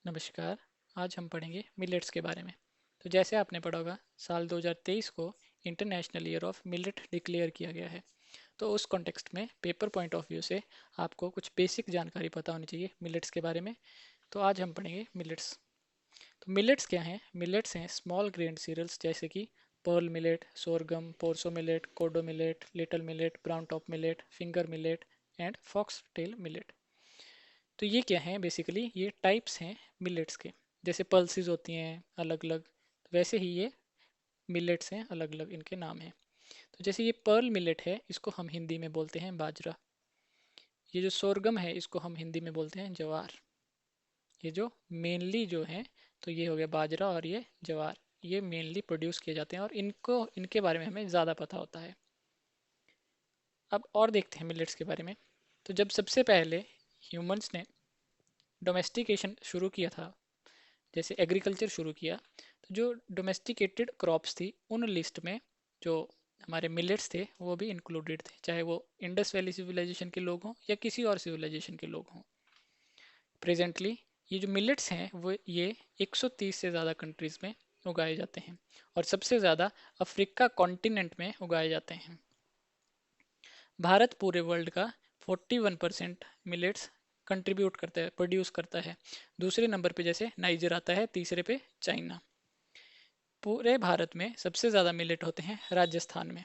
नमस्कार। आज हम पढ़ेंगे मिलेट्स के बारे में। तो जैसे आपने पढ़ा होगा, साल 2023 को international year of millet declare किया गया है। तो उस कॉन्टेक्स्ट में पेपर पॉइंट ऑफ व्यू से आपको कुछ बेसिक जानकारी पता होनी चाहिए मिलेट्स के बारे में। तो आज हम पढ़ेंगे मिलेट्स। तो मिलेट्स क्या हैं? मिलेट्स हैं स्मॉल ग्रेन सीरियल्स जैसे कि pearl millet, sorghum, proso millet, kodo millet, little millet, browntop millet, finger millet and foxtail millet. तो ये क्या है? बेसिकली ये टाइप्स हैं मिलेट्स के। जैसे पल्सेस होती हैं अलग अलग, वैसे ही ये मिलेट्स हैं, अलग अलग इनके नाम हैं। तो जैसे ये पर्ल मिलेट है, इसको हम हिंदी में बोलते हैं बाजरा। ये जो सोरगम है, इसको हम हिंदी में बोलते हैं जवार। ये जो मेनली जो है, तो ये हो गया बाजरा और ये जवार। ये मेनली प्रोड्यूस किए जाते हैं और इनको इनके बारे में हमें ज़्यादा पता होता है। अब और देखते हैं मिलेट्स के बारे में। तो जब सबसे पहले ह्यूमंस ने डोमेस्टिकेशन शुरू किया था, जैसे एग्रीकल्चर शुरू किया, तो जो डोमेस्टिकेटेड क्रॉप्स थी उन लिस्ट में जो हमारे मिलेट्स थे वो भी इंक्लूडेड थे, चाहे वो इंडस वैली सिविलाइजेशन के लोग हों या किसी और सिविलाइजेशन के लोग हों। प्रेजेंटली ये जो मिलेट्स हैं वो ये 130 से ज़्यादा कंट्रीज़ में उगाए जाते हैं और सबसे ज़्यादा अफ्रीका कॉन्टिनेंट में उगाए जाते हैं। भारत पूरे वर्ल्ड का 41% मिलेट्स कंट्रीब्यूट करता है, प्रोड्यूस करता है। दूसरे नंबर पे जैसे नाइजर आता है, तीसरे पे चाइना। पूरे भारत में सबसे ज़्यादा मिलेट होते हैं राजस्थान में।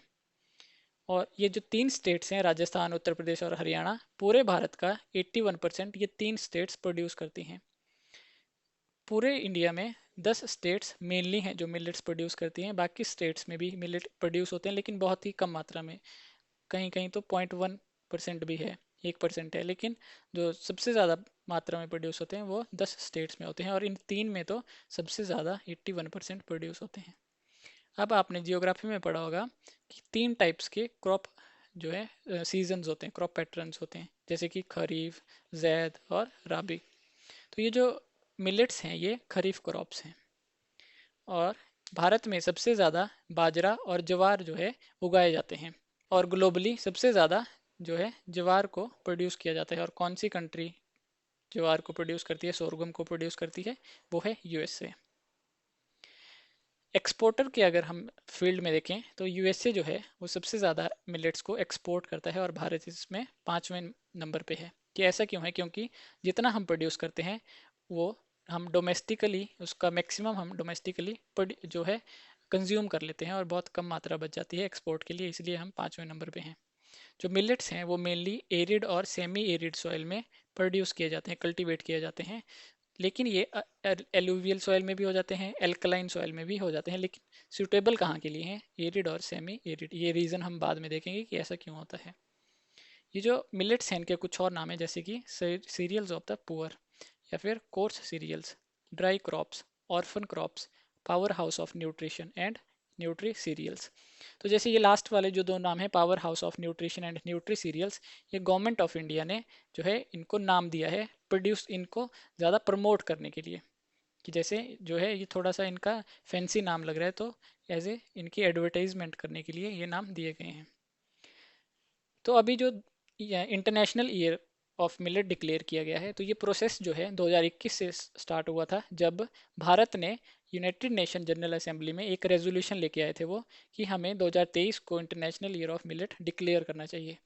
और ये जो तीन स्टेट्स हैं, राजस्थान, उत्तर प्रदेश और हरियाणा, पूरे भारत का 81% ये तीन स्टेट्स प्रोड्यूस करती हैं। पूरे इंडिया में 10 स्टेट्स मेनली हैं जो मिलेट्स प्रोड्यूस करती हैं। बाकी स्टेट्स में भी मिलेट प्रोड्यूस होते हैं, लेकिन बहुत ही कम मात्रा में। कहीं कहीं तो 0.1% भी है, 1% है, लेकिन जो सबसे ज़्यादा मात्रा में प्रोड्यूस होते हैं वो 10 स्टेट्स में होते हैं और इन तीन में तो सबसे ज़्यादा 81% प्रोड्यूस होते हैं। अब आपने जियोग्राफी में पढ़ा होगा कि तीन टाइप्स के क्रॉप जो है सीजन्स होते हैं, क्रॉप पैटर्न्स होते हैं, जैसे कि खरीफ, जैद और राबी। तो ये जो मिलेट्स हैं ये खरीफ क्रॉप्स हैं और भारत में सबसे ज़्यादा बाजरा और ज्वार जो है उगाए जाते हैं। और ग्लोबली सबसे ज़्यादा जो है ज्वार को प्रोड्यूस किया जाता है। और कौन सी कंट्री ज्वार को प्रोड्यूस करती है, सोरगम को प्रोड्यूस करती है? वो है यूएसए। एक्सपोर्टर के अगर हम फील्ड में देखें तो यूएसए जो है वो सबसे ज़्यादा मिलेट्स को एक्सपोर्ट करता है और भारत इसमें 5वें नंबर पे है। कि ऐसा क्यों है? क्योंकि जितना हम प्रोड्यूस करते हैं वो हम डोमेस्टिकली, उसका मैक्सिमम हम डोमेस्टिकली जो है कंज्यूम कर लेते हैं और बहुत कम मात्रा बच जाती है एक्सपोर्ट के लिए, इसलिए हम 5वें नंबर पे हैं। जो मिलेट्स हैं वो मेनली एरिड और सेमी एरिड सॉइल में प्रोड्यूस किए जाते हैं, कल्टीवेट किए जाते हैं। लेकिन ये एलुवियल सॉइल में भी हो जाते हैं, एल्कलाइन सॉइल में भी हो जाते हैं, लेकिन सूटेबल कहाँ के लिए हैं? एरिड और सेमी एरिड। ये रीज़न हम बाद में देखेंगे कि ऐसा क्यों होता है। ये जो मिलेट्स हैं इनके कुछ और नाम है, जैसे कि सीरियल्स ऑफ द पुअर या फिर coarse cereals, dry crops, orphan crops, power house of nutrition and nutri cereals. तो जैसे ये लास्ट वाले जो दो नाम है, power house of nutrition and nutri cereals, ये गवर्नमेंट ऑफ इंडिया ने जो है इनको नाम दिया है प्रोड्यूस, इनको ज़्यादा प्रमोट करने के लिए। कि जैसे जो है ये थोड़ा सा इनका फैंसी नाम लग रहा है, तो एज ए इनकी एडवर्टाइजमेंट करने के लिए ये नाम दिए गए हैं। तो अभी जो international year of millet declare किया गया है, तो ये प्रोसेस जो है 2021 से स्टार्ट हुआ था, जब भारत ने यूनाइटेड नेशन जनरल असेंबली में एक रेजोल्यूशन लेके आए थे वो, कि हमें 2023 को international year of millet declare करना चाहिए।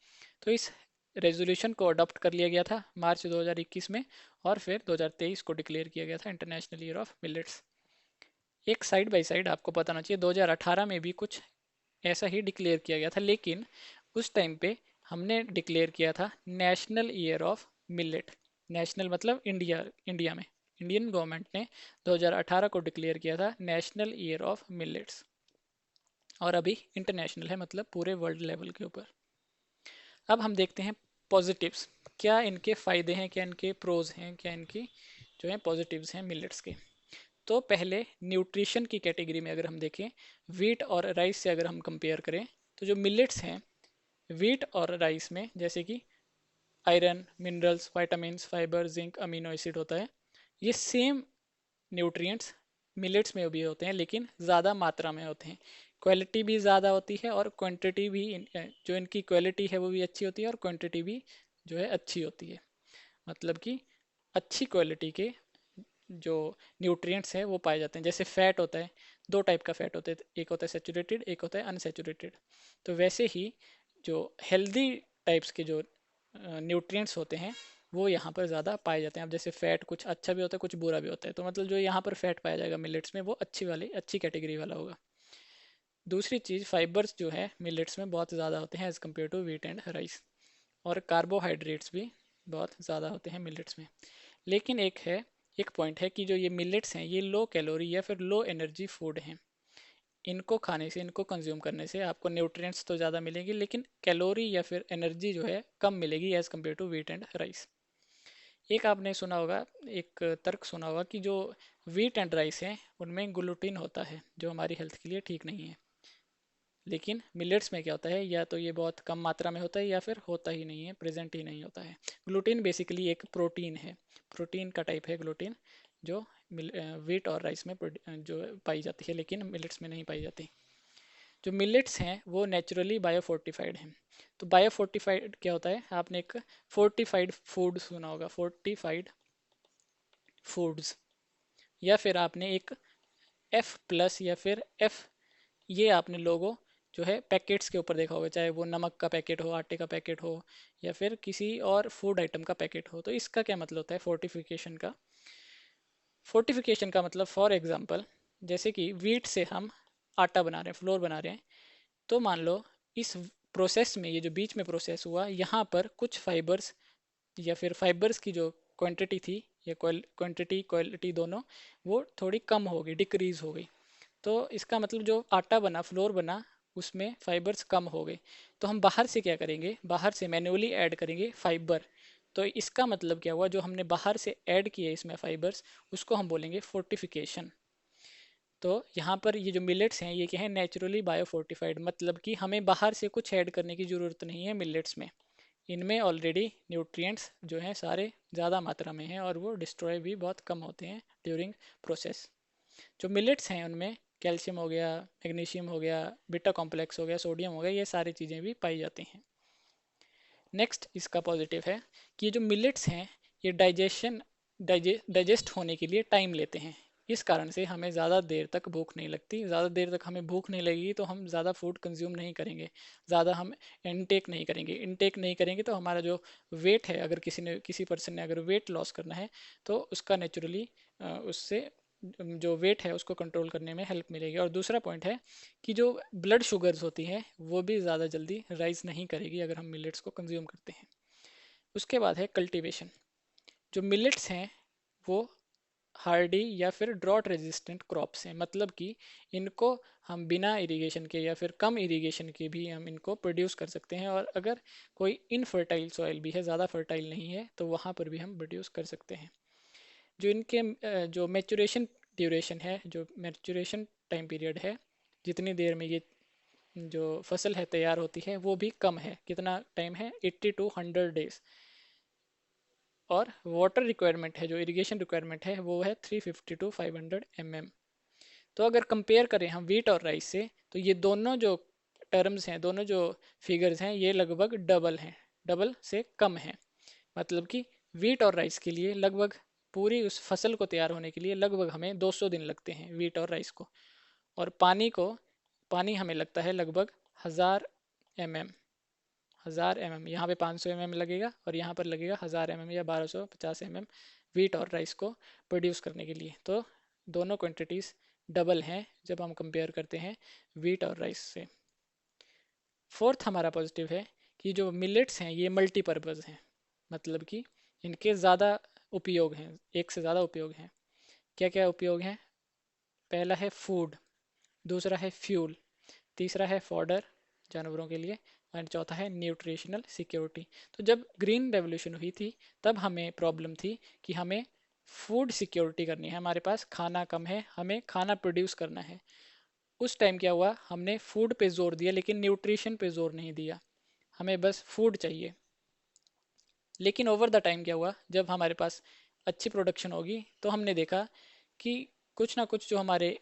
तो इस रेजोल्यूशन को अडॉप्ट कर लिया गया था मार्च 2021 में और फिर 2023 को डिक्लेयर किया गया था इंटरनेशनल ईयर ऑफ मिलेट्स। एक साइड बाय साइड आपको पता होना चाहिए, 2018 में भी कुछ ऐसा ही डिक्लेयर किया गया था, लेकिन उस टाइम पे हमने डिक्लेयर किया था national year of millet. National मतलब इंडिया, इंडिया में इंडियन गवर्नमेंट ने 2018 को डिक्लेयर किया था नेशनल ईयर ऑफ मिलेट्स। और अभी इंटरनेशनल है, मतलब पूरे वर्ल्ड लेवल के ऊपर। अब हम देखते हैं पॉजिटिव्स, क्या इनके फ़ायदे हैं, क्या इनके प्रोज हैं, क्या इनकी जो है पॉजिटिव्स हैं मिलेट्स के। तो पहले न्यूट्रिशन की कैटेगरी में अगर हम देखें, वीट और राइस से अगर हम कंपेयर करें, तो जो मिलेट्स हैं वीट और राइस में, जैसे कि iron, minerals, vitamins, fibre, zinc, amino acid होता है, ये सेम न्यूट्रिएंट्स मिलेट्स में भी होते हैं, लेकिन ज़्यादा मात्रा में होते हैं। क्वालिटी भी ज़्यादा होती है और क्वांटिटी भी जो इनकी क्वालिटी है वो भी अच्छी होती है और क्वांटिटी भी जो है अच्छी होती है। मतलब कि अच्छी क्वालिटी के जो न्यूट्रिएंट्स हैं वो पाए जाते हैं। जैसे फैट होता है, दो टाइप का फैट होता है, एक होता है सेचुरेटेड, एक होता है अनसेचुरेटेड। तो वैसे ही जो हेल्दी टाइप्स के जो न्यूट्रिएंट्स होते हैं वो यहाँ पर ज़्यादा पाए जाते हैं। अब जैसे फैट कुछ अच्छा भी होता है, कुछ बुरा भी होता है, तो मतलब जो यहाँ पर फैट पाया जाएगा मिलेट्स में वो अच्छी कैटेगरी वाला होगा। दूसरी चीज़, फाइबर्स जो है मिलेट्स में बहुत ज़्यादा होते हैं as compared to wheat and rice. और कार्बोहाइड्रेट्स भी बहुत ज़्यादा होते हैं मिलेट्स में। लेकिन एक पॉइंट है कि जो ये मिलेट्स हैं ये लो कैलोरी या फिर लो एनर्जी फूड हैं। इनको खाने से, इनको कंज्यूम करने से आपको न्यूट्रिएंट्स तो ज़्यादा मिलेंगे, लेकिन कैलोरी या फिर एनर्जी जो है कम मिलेगी as compared to wheat and rice. एक आपने सुना होगा, एक तर्क सुना होगा कि जो व्हीट एंड राइस हैं उनमें ग्लूटीन होता है जो हमारी हेल्थ के लिए ठीक नहीं है। लेकिन मिलेट्स में क्या होता है, या तो ये बहुत कम मात्रा में होता है या फिर होता ही नहीं है, प्रेजेंट ही नहीं होता है। ग्लूटीन बेसिकली एक प्रोटीन है, प्रोटीन का टाइप है ग्लूटीन, जो व्हीट और राइस में जो पाई जाती है लेकिन मिलेट्स में नहीं पाई जाती। जो मिलेट्स हैं वो नेचुरली बायोफोर्टिफाइड हैं। तो बायोफोर्टिफाइड क्या होता है, आपने एक फोर्टिफाइड फूड सुना होगा, फोर्टिफाइड फूड्स, या फिर आपने एक एफ प्लस या फिर एफ, ये आपने लोगो जो है पैकेट्स के ऊपर देखा होगा, चाहे वो नमक का पैकेट हो, आटे का पैकेट हो, या फिर किसी और फूड आइटम का पैकेट हो। तो इसका क्या मतलब होता है फोर्टिफिकेशन का? फोर्टिफिकेशन का मतलब फॉर एग्जांपल, जैसे कि वीट से हम आटा बना रहे हैं, फ्लोर बना रहे हैं, तो मान लो इस प्रोसेस में, ये जो बीच में प्रोसेस हुआ, यहाँ पर कुछ फाइबर्स या फिर फाइबर्स की जो क्वांटिटी थी, या क्वांटिटी क्वालिटी दोनों, वो थोड़ी कम हो गई, डिक्रीज हो गई। तो इसका मतलब जो आटा बना, फ्लोर बना, उसमें फाइबर्स कम हो गए। तो हम बाहर से क्या करेंगे, बाहर से मैन्युअली ऐड करेंगे फाइबर। तो इसका मतलब क्या हुआ, जो हमने बाहर से ऐड किए इसमें फाइबर्स, उसको हम बोलेंगे फोर्टिफिकेशन। तो यहाँ पर ये जो मिलेट्स हैं ये क्या है, नेचुरली बायोफोर्टिफाइड, मतलब कि हमें बाहर से कुछ ऐड करने की ज़रूरत नहीं है मिलेट्स में। इनमें ऑलरेडी न्यूट्रिएंट्स जो हैं सारे ज़्यादा मात्रा में हैं और वो डिस्ट्रॉय भी बहुत कम होते हैं ड्यूरिंग प्रोसेस। जो मिलेट्स हैं उनमें कैल्शियम हो गया, मैग्नीशियम हो गया, बीटा कॉम्प्लेक्स हो गया, सोडियम हो गया, ये सारी चीज़ें भी पाई जाती हैं। नेक्स्ट इसका पॉजिटिव है कि ये जो मिलेट्स हैं ये डाइजेस्ट होने के लिए टाइम लेते हैं। इस कारण से हमें ज़्यादा देर तक भूख नहीं लगती। ज़्यादा देर तक हमें भूख नहीं लगेगी तो हम ज़्यादा फूड कंज्यूम नहीं करेंगे, ज़्यादा हम इनटेक नहीं करेंगे तो हमारा जो वेट है, अगर किसी पर्सन ने अगर वेट लॉस करना है तो उसका नेचुरली उससे जो वेट है उसको कंट्रोल करने में हेल्प मिलेगी। और दूसरा पॉइंट है कि जो ब्लड शुगर्स होती हैं वो भी ज़्यादा जल्दी राइज नहीं करेगी अगर हम मिलेट्स को कंज्यूम करते हैं। उसके बाद है कल्टीवेशन। जो मिलेट्स हैं वो हार्डी या फिर ड्रॉट रेजिस्टेंट क्रॉप्स हैं, मतलब कि इनको हम बिना इरिगेशन के या फिर कम इरिगेशन के भी हम इनको प्रोड्यूस कर सकते हैं। और अगर कोई इनफर्टाइल सॉइल भी है, ज़्यादा फर्टाइल नहीं है, तो वहाँ पर भी हम प्रोड्यूस कर सकते हैं। जो इनके जो मैचुरेशन ड्यूरेशन है, जो मैचुरेशन टाइम पीरियड है, जितनी देर में ये जो फसल है तैयार होती है, वो भी कम है। कितना टाइम है, 80 to 100 days। और वाटर रिक्वायरमेंट है, जो इरिगेशन रिक्वायरमेंट है, वो है 350 to 500 mm। तो अगर कंपेयर करें हम वीट और राइस से, तो ये दोनों जो टर्म्स हैं, दोनों जो फिगर्स हैं, ये लगभग डबल हैं, डबल से कम है। मतलब कि वीट और राइस के लिए लगभग पूरी उस फसल को तैयार होने के लिए लगभग हमें 200 दिन लगते हैं वीट और राइस को। और पानी हमें लगता है लगभग 1000 mm। 1000 mm, यहाँ पे 500 mm लगेगा और यहाँ पर लगेगा 1000 mm या 1250 mm वीट और राइस को प्रोड्यूस करने के लिए। तो दोनों क्वांटिटीज़ डबल हैं जब हम कंपेयर करते हैं वीट और राइस से। फोर्थ हमारा पॉजिटिव है कि जो मिलेट्स हैं ये मल्टीपर्पज़ हैं, मतलब कि इनके ज़्यादा उपयोग हैं, एक से ज़्यादा उपयोग हैं। क्या क्या उपयोग हैं? पहला है फूड, दूसरा है फ्यूल, तीसरा है फॉडर जानवरों के लिए, और चौथा है न्यूट्रिशनल सिक्योरिटी। तो जब ग्रीन रेवोल्यूशन हुई थी तब हमें प्रॉब्लम थी कि हमें फूड सिक्योरिटी करनी है, हमारे पास खाना कम है, हमें खाना प्रोड्यूस करना है। उस टाइम क्या हुआ, हमने फूड पे जोर दिया लेकिन न्यूट्रिशन पे जोर नहीं दिया, हमें बस फूड चाहिए। लेकिन ओवर द टाइम क्या हुआ, जब हमारे पास अच्छी प्रोडक्शन होगी तो हमने देखा कि कुछ ना कुछ जो हमारे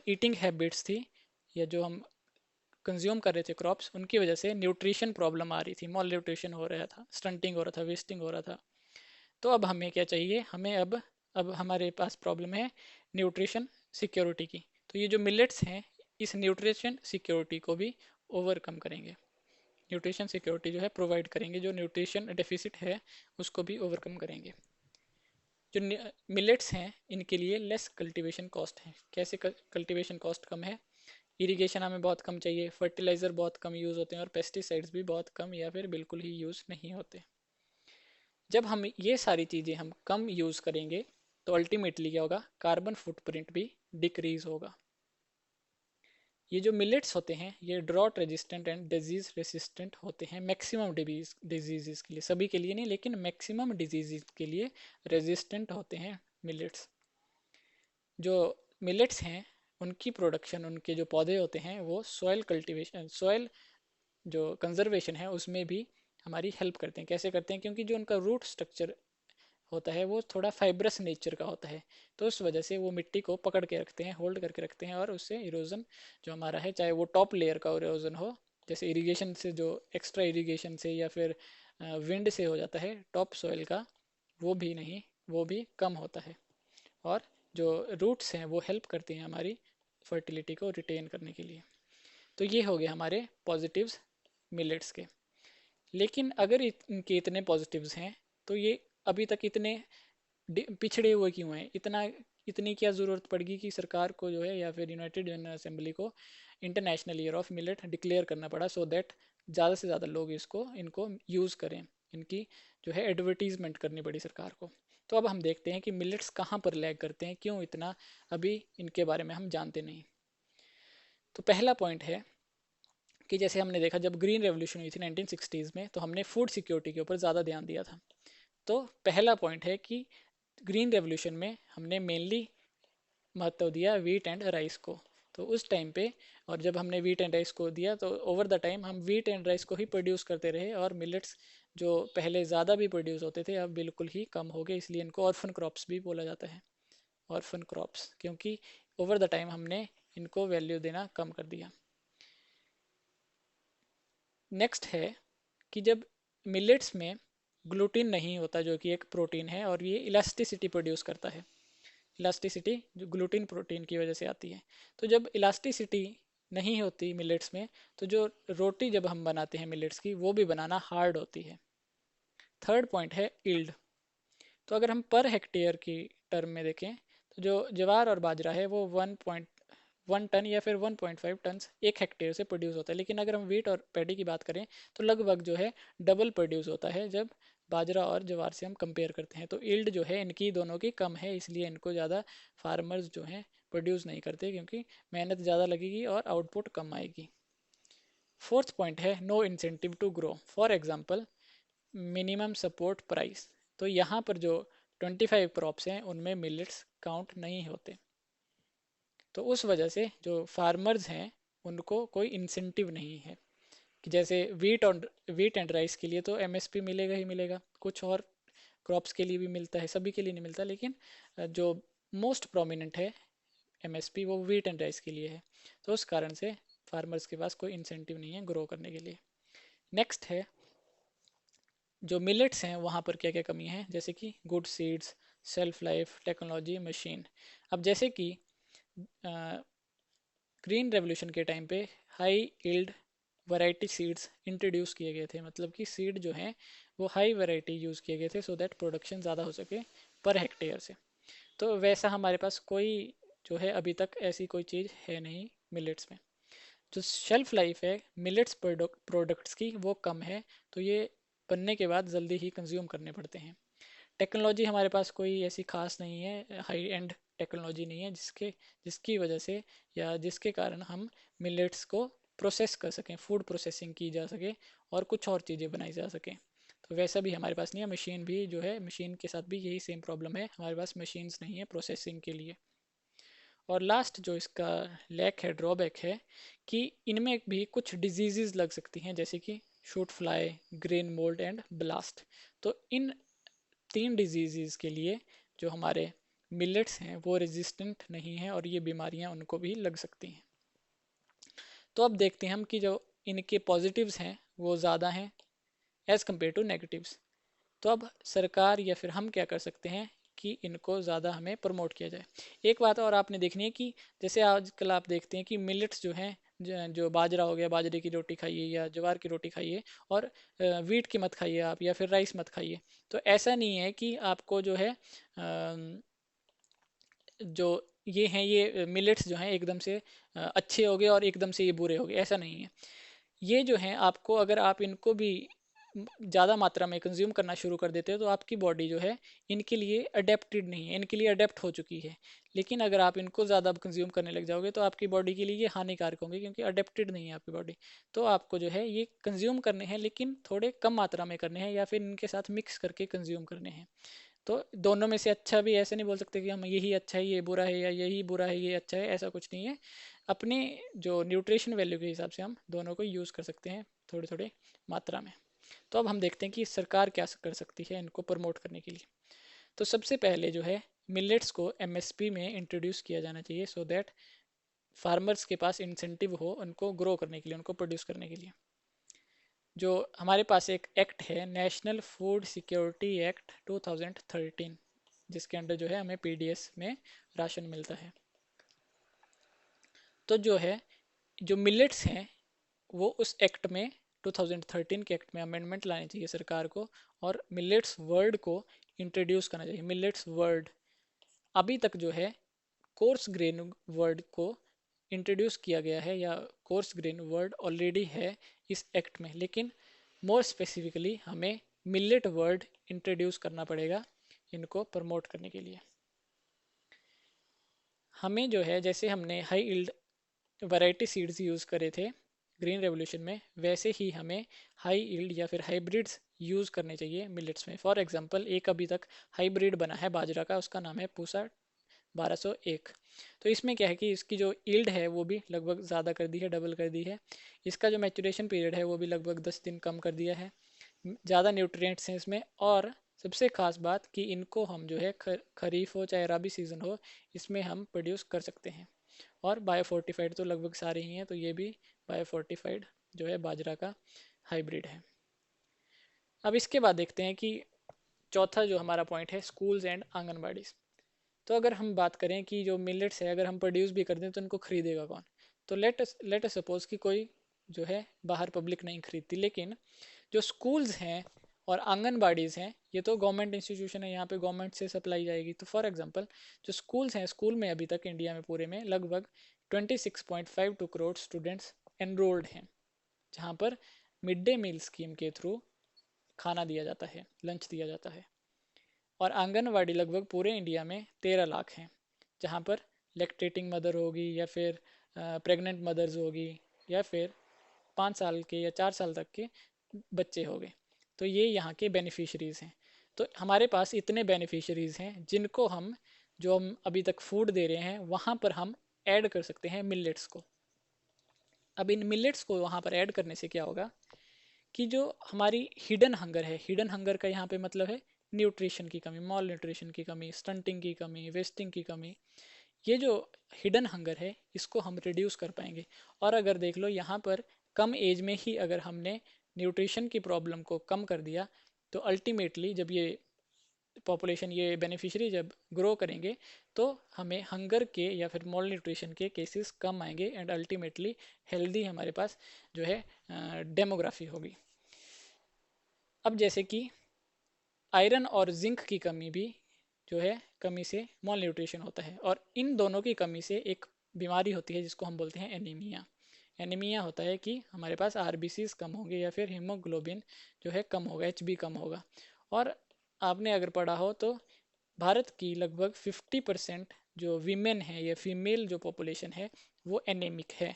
ईटिंग हैबिट्स थी, या जो हम कंज्यूम कर रहे थे क्रॉप्स, उनकी वजह से न्यूट्रिशन प्रॉब्लम आ रही थी, मॉल न्यूट्रिशन हो रहा था, स्टंटिंग हो रहा था, वेस्टिंग हो रहा था। तो अब हमें क्या चाहिए, हमें अब अब हमारे पास प्रॉब्लम है न्यूट्रिशन सिक्योरिटी की। तो ये जो मिलेट्स हैं इस न्यूट्रिशन सिक्योरिटी को भी ओवरकम करेंगे, न्यूट्रिशन सिक्योरिटी जो है प्रोवाइड करेंगे, जो न्यूट्रिशन डेफिसिट है उसको भी ओवरकम करेंगे। जो मिलेट्स हैं इनके लिए लेस कल्टीवेशन कॉस्ट है। कैसे कल्टीवेशन कॉस्ट कम है? इरिगेशन हमें बहुत कम चाहिए, फर्टिलाइज़र बहुत कम यूज़ होते हैं और पेस्टिसाइड्स भी बहुत कम या फिर बिल्कुल ही यूज़ नहीं होते। जब हम ये सारी चीज़ें हम कम यूज़ करेंगे तो अल्टीमेटली क्या होगा? कार्बन फुटप्रिंट भी डिक्रीज होगा। ये जो मिलेट्स होते हैं ये drought resistant and disease resistant होते हैं मैक्सिमम डिजीज़ के लिए, सभी के लिए नहीं लेकिन मैक्सिमम डिजीज़ के लिए रेजिस्टेंट होते हैं मिलेट्स। जो मिलेट्स हैं उनकी प्रोडक्शन, उनके जो पौधे होते हैं वो सॉइल कल्टीवेशन, सॉइल जो कंजर्वेशन है उसमें भी हमारी हेल्प करते हैं। कैसे करते हैं? क्योंकि जो उनका रूट स्ट्रक्चर होता है वो थोड़ा फाइब्रस नेचर का होता है, तो उस वजह से वो मिट्टी को पकड़ के रखते हैं, होल्ड करके रखते हैं, और उससे इरोजन जो हमारा है, चाहे वो टॉप लेयर का इरोजन हो, जैसे इरिगेशन से जो एक्स्ट्रा इरिगेशन से या फिर विंड से हो जाता है टॉप सॉइल का, वो भी नहीं, वो भी कम होता है। और जो रूट्स हैं वो हेल्प करती हैं हमारी फर्टिलिटी को रिटेन करने के लिए। तो ये हो गए हमारे पॉजिटिव्स मिलेट्स के। लेकिन अगर इनके इतने पॉजिटिव्स हैं तो ये अभी तक इतने पिछड़े हुए क्यों हैं? इतनी क्या ज़रूरत पड़गी कि सरकार को जो है या फिर यूनाइटेड जनरल असेंबली को international year of millet declare करना पड़ा, सो दैट ज़्यादा से ज़्यादा लोग इनको यूज़ करें, इनकी जो है एडवर्टीजमेंट करनी पड़ी सरकार को। तो अब हम देखते हैं कि मिलेट्स कहाँ पर लैग करते हैं, क्यों इतना अभी इनके बारे में हम जानते नहीं। तो पहला पॉइंट है कि जैसे हमने देखा जब ग्रीन रेवोल्यूशन हुई थी 1960s में, तो हमने फूड सिक्योरिटी के ऊपर ज़्यादा ध्यान दिया था। तो पहला पॉइंट है कि ग्रीन रेवोल्यूशन में हमने मेनली महत्व दिया वीट एंड राइस को। तो उस टाइम पे, और जब हमने वीट एंड राइस को दिया तो ओवर द टाइम हम वीट एंड राइस को ही प्रोड्यूस करते रहे, और मिलेट्स जो पहले ज़्यादा भी प्रोड्यूस होते थे अब बिल्कुल ही कम हो गए, इसलिए इनको ऑर्फन क्रॉप्स भी बोला जाता है, ऑर्फन क्रॉप्स, क्योंकि ओवर द टाइम हमने इनको वैल्यू देना कम कर दिया। नेक्स्ट है कि जब मिलेट्स में ग्लूटीन नहीं होता जो कि एक प्रोटीन है और ये इलास्टिसिटी प्रोड्यूस करता है, इलास्टिसिटी जो ग्लूटीन प्रोटीन की वजह से आती है। तो जब इलास्टिसिटी नहीं होती मिलेट्स में तो जो रोटी जब हम बनाते हैं मिलेट्स की वो भी बनाना हार्ड होती है। थर्ड पॉइंट है ईल्ड। तो अगर हम पर हेक्टेयर की टर्म में देखें तो जो ज्वार और बाजरा है वो 1.1 टन या फिर 1.5 टन एक हेक्टेयर से प्रोड्यूस होता है, लेकिन अगर हम वीट और पैडी की बात करें तो लगभग जो है डबल प्रोड्यूस होता है जब बाजरा और ज्वार से हम कंपेयर करते हैं। तो ईल्ड जो है इनकी दोनों की कम है, इसलिए इनको ज़्यादा फार्मर्स जो हैं प्रोड्यूस नहीं करते, क्योंकि मेहनत ज़्यादा लगेगी और आउटपुट कम आएगी। फोर्थ पॉइंट है no incentive to grow, for example minimum support price. तो यहाँ पर जो 25 क्रॉप्स हैं उनमें मिलेट्स काउंट नहीं होते, तो उस वजह से जो फार्मर्स हैं उनको कोई इंसेंटिव नहीं है कि जैसे वीट एंड राइस के लिए तो एमएसपी मिलेगा ही मिलेगा, कुछ और क्रॉप्स के लिए भी मिलता है, सभी के लिए नहीं मिलता, लेकिन जो मोस्ट प्रोमिनेंट है एमएसपी वो वीट एंड राइस के लिए है। तो उस कारण से फार्मर्स के पास कोई इंसेंटिव नहीं है ग्रो करने के लिए। नेक्स्ट है जो मिलेट्स हैं वहाँ पर क्या क्या कमी है, जैसे कि good seeds, self life, technology, machine. अब जैसे कि ग्रीन रेवोल्यूशन के टाइम पे high yield variety seeds introduce किए गए थे, मतलब कि सीड जो हैं वो हाई वैरायटी यूज़ किए गए थे सो दैट प्रोडक्शन ज़्यादा हो सके पर हेक्टेयर से। तो वैसा हमारे पास कोई जो है अभी तक ऐसी कोई चीज़ है नहीं मिलेट्स में। जो शेल्फ लाइफ है मिलेट्स प्रोडक्ट्स की वो कम है, तो ये बनने के बाद जल्दी ही कंज्यूम करने पड़ते हैं। टेक्नोलॉजी हमारे पास कोई ऐसी खास नहीं है, हाई एंड टेक्नोलॉजी नहीं है जिसकी वजह से या जिसके कारण हम मिलेट्स को प्रोसेस कर सकें, फूड प्रोसेसिंग की जा सके और कुछ और चीज़ें बनाई जा सकें। तो वैसा भी हमारे पास नहीं है। मशीन भी जो है, मशीन के साथ भी यही सेम प्रॉब्लम है, हमारे पास मशीन्स नहीं है प्रोसेसिंग के लिए। और लास्ट जो इसका लैक है, ड्रॉबैक है, कि इनमें भी कुछ डिजीज़ लग सकती हैं, जैसे कि shoot fly, grain mould and blast. तो इन 3 डिजीज़ के लिए जो हमारे मिलेट्स हैं वो रेजिस्टेंट नहीं हैं और ये बीमारियां उनको भी लग सकती हैं। तो अब देखते हैं हम कि जो इनके पॉजिटिव्स हैं वो ज़्यादा हैं एज़ कम्पेयर टू नेगेटिव्स। तो अब सरकार या फिर हम क्या कर सकते हैं कि इनको ज़्यादा हमें प्रमोट किया जाए। एक बात और आपने देखनी है कि जैसे आजकल आप देखते हैं कि मिलेट्स जो हैं, जो बाजरा हो गया, बाजरे की रोटी खाइए या ज्वार की रोटी खाइए, और वीट की मत खाइए आप, या फिर राइस मत खाइए। तो ऐसा नहीं है कि आपको जो है जो ये हैं, ये मिलेट्स जो हैं एकदम से अच्छे हो गए और एकदम से ये बुरे हो गए, ऐसा नहीं है। ये जो हैं, आपको अगर आप इनको भी ज़्यादा मात्रा में कंज्यूम करना शुरू कर देते हो तो आपकी बॉडी जो है इनके लिए अडेप्टेड नहीं है, इनके लिए अडेप्ट हो चुकी है। लेकिन अगर आप इनको ज़्यादा कंज्यूम करने लग जाओगे तो आपकी बॉडी के लिए ये हानिकारक होंगे, क्योंकि अडेप्टेड नहीं है आपकी बॉडी। तो आपको जो है ये कंज्यूम करने हैं, लेकिन थोड़े कम मात्रा में करने हैं, या फिर इनके साथ मिक्स करके कंज्यूम करने हैं। तो दोनों में से अच्छा भी ऐसे नहीं बोल सकते कि हम यही अच्छा है ये बुरा है, या यही बुरा है ये अच्छा है, ऐसा कुछ नहीं है। अपने जो न्यूट्रिशन वैल्यू के हिसाब से हम दोनों को यूज़ कर सकते हैं थोड़े थोड़े मात्रा में। तो अब हम देखते हैं कि सरकार क्या कर सकती है इनको प्रमोट करने के लिए। तो सबसे पहले जो है, मिलेट्स को एमएसपी में इंट्रोड्यूस किया जाना चाहिए, सो दैट फार्मर्स के पास इंसेंटिव हो उनको ग्रो करने के लिए, उनको प्रोड्यूस करने के लिए। जो हमारे पास एक एक्ट है, नेशनल फूड सिक्योरिटी एक्ट 2013, जिसके अंडर जो है हमें पीडीएस में राशन मिलता है। तो जो है, जो मिलेट्स हैं, वो उस एक्ट में 2013 के एक्ट में अमेंडमेंट लानी चाहिए सरकार को, और मिलेट्स वर्ड को इंट्रोड्यूस करना चाहिए। मिलेट्स वर्ड, अभी तक जो है कोर्स ग्रेन वर्ड को इंट्रोड्यूस किया गया है, या कोर्स ग्रेन वर्ड ऑलरेडी है इस एक्ट में, लेकिन मोर स्पेसिफिकली हमें मिलेट वर्ड इंट्रोड्यूस करना पड़ेगा इनको प्रमोट करने के लिए। हमें जो है, जैसे हमने high yield variety seeds use करे थे ग्रीन रेवोल्यूशन में, वैसे ही हमें हाई यील्ड या फिर हाइब्रिड्स यूज़ करने चाहिए मिलेट्स में। फॉर एग्जांपल, एक अभी तक हाइब्रिड बना है बाजरा का, उसका नाम है पूसा 1201। तो इसमें क्या है कि इसकी जो यील्ड है वो भी लगभग ज़्यादा कर दी है, डबल कर दी है। इसका जो मैचुरेशन पीरियड है वो भी लगभग 10 दिन कम कर दिया है। ज़्यादा न्यूट्रिएंट्स हैं इसमें, और सबसे ख़ास बात कि इनको हम जो है खरीफ हो चाहे रबी सीज़न हो, इसमें हम प्रोड्यूस कर सकते हैं। और बायो फोर्टिफाइड तो लगभग सारे ही हैं, तो ये भी बायो फोर्टिफाइड जो है बाजरा का हाइब्रिड है। अब इसके बाद देखते हैं कि चौथा जो हमारा पॉइंट है, स्कूल्स एंड आंगनबाड़ीज। तो अगर हम बात करें कि जो मिलेट्स है अगर हम प्रोड्यूस भी कर दें तो इनको खरीदेगा कौन? तो लेट अस सपोज कि कोई जो है बाहर पब्लिक नहीं खरीदती, लेकिन जो स्कूल्स हैं और आंगनबाड़ीज़ हैं, ये तो गवर्नमेंट इंस्टीट्यूशन है, यहाँ पे गवर्नमेंट से सप्लाई जाएगी। तो फॉर एग्जांपल, जो स्कूल्स हैं, स्कूल में अभी तक इंडिया में पूरे में लगभग 26.52 करोड़ स्टूडेंट्स एनरोल्ड हैं, जहाँ पर मिड डे मील स्कीम के थ्रू खाना दिया जाता है, लंच दिया जाता है। और आंगनवाड़ी लगभग पूरे इंडिया में 13 लाख हैं, जहाँ पर लैक्टेटिंग मदर होगी, या फिर प्रेग्नेंट मदर्स होगी, या फिर 5 साल के या 4 साल तक के बच्चे हो गए। तो ये यहाँ के बेनिफिशरीज़ हैं। तो हमारे पास इतने बेनिफिशरीज़ हैं जिनको हम, जो हम अभी तक फूड दे रहे हैं, वहाँ पर हम ऐड कर सकते हैं मिलेट्स को। अब इन मिलेट्स को वहाँ पर ऐड करने से क्या होगा कि जो हमारी हिडन हंगर है, हिडन हंगर का यहाँ पे मतलब है न्यूट्रिशन की कमी, मॉल न्यूट्रिशन की कमी, स्टंटिंग की कमी, वेस्टिंग की कमी, ये जो हिडन हंगर है इसको हम रिड्यूस कर पाएंगे। और अगर देख लो यहाँ पर कम एज में ही अगर हमने न्यूट्रिशन की प्रॉब्लम को कम कर दिया, तो अल्टीमेटली जब ये पॉपुलेशन, ये बेनिफिशियरी जब ग्रो करेंगे, तो हमें हंगर के या फिर मॉल न्यूट्रिशन के केसेस कम आएंगे, एंड अल्टीमेटली हेल्दी हमारे पास जो है डेमोग्राफी होगी। अब जैसे कि आयरन और जिंक की कमी भी जो है, कमी से मॉल न्यूट्रिशन होता है, और इन दोनों की कमी से एक बीमारी होती है जिसको हम बोलते हैं एनीमिया। एनीमिया होता है कि हमारे पास आरबीसीज कम होंगे, या फिर हीमोग्लोबिन जो है कम होगा, एचबी कम होगा। और आपने अगर पढ़ा हो तो भारत की लगभग 50% जो वीमेन है या फीमेल जो पॉपुलेशन है वो एनेमिक है।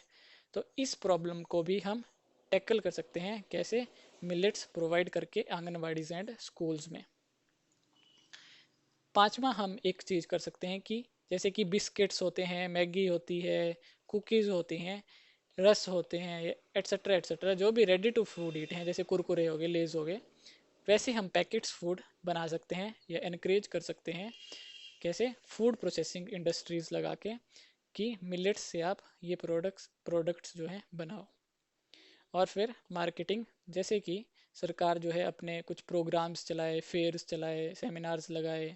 तो इस प्रॉब्लम को भी हम टैकल कर सकते हैं, कैसे? मिलेट्स प्रोवाइड करके आंगनवाड़ीज एंड स्कूल्स में। पांचवा हम एक चीज़ कर सकते हैं कि जैसे कि बिस्किट्स होते हैं, मैगी होती है, कुकीज़ होती हैं, रस होते हैं, एट्सट्रा एट्सट्रा, जो भी रेडी टू फूड ईट हैं, जैसे कुरकुरे हो गए, लेज हो गए, वैसे हम पैकेट्स फूड बना सकते हैं या इनक्रेज कर सकते हैं। कैसे? फूड प्रोसेसिंग इंडस्ट्रीज लगा के, कि मिलेट्स से आप ये प्रोडक्ट्स जो हैं बनाओ। और फिर मार्केटिंग, जैसे कि सरकार जो है अपने कुछ प्रोग्राम्स चलाए, फेयर्स चलाए, सेमिनार्स लगाए,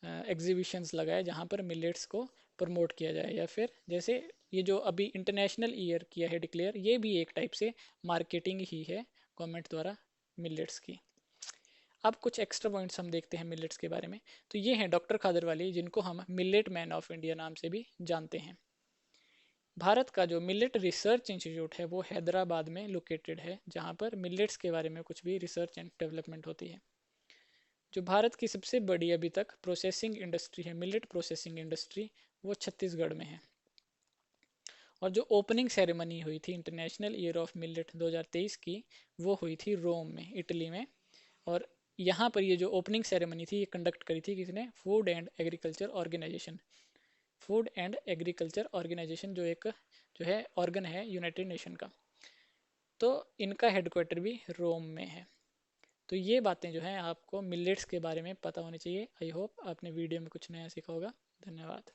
एग्जीबिशंस लगाए जहाँ पर मिलेट्स को प्रमोट किया जाए, या फिर जैसे ये जो अभी इंटरनेशनल ईयर किया है डिक्लेयर, ये भी एक टाइप से मार्केटिंग ही है गवर्नमेंट द्वारा मिलेट्स की। अब कुछ एक्स्ट्रा पॉइंट्स हम देखते हैं मिलेट्स के बारे में। तो ये हैं डॉक्टर खादरवाली, जिनको हम मिलेट मैन ऑफ इंडिया नाम से भी जानते हैं। भारत का जो मिलेट रिसर्च इंस्टीट्यूट है वो हैदराबाद में लोकेटेड है, जहाँ पर मिलेट्स के बारे में कुछ भी रिसर्च एंड डेवलपमेंट होती है। जो भारत की सबसे बड़ी अभी तक प्रोसेसिंग इंडस्ट्री है, मिलेट प्रोसेसिंग इंडस्ट्री, वो छत्तीसगढ़ में है। और जो ओपनिंग सेरेमनी हुई थी इंटरनेशनल ईयर ऑफ मिलेट 2023 की, वो हुई थी रोम में, इटली में। और यहाँ पर ये जो ओपनिंग सेरेमनी थी ये कंडक्ट करी थी किसने? Food and agriculture organization. Food and agriculture organization जो एक जो है ऑर्गन है यूनाइटेड नेशन का, तो इनका हेडक्वार्टर भी रोम में है। तो ये बातें जो हैं आपको मिलेट्स के बारे में पता होनी चाहिए। आई होप आपने वीडियो में कुछ नया सीखा होगा। धन्यवाद।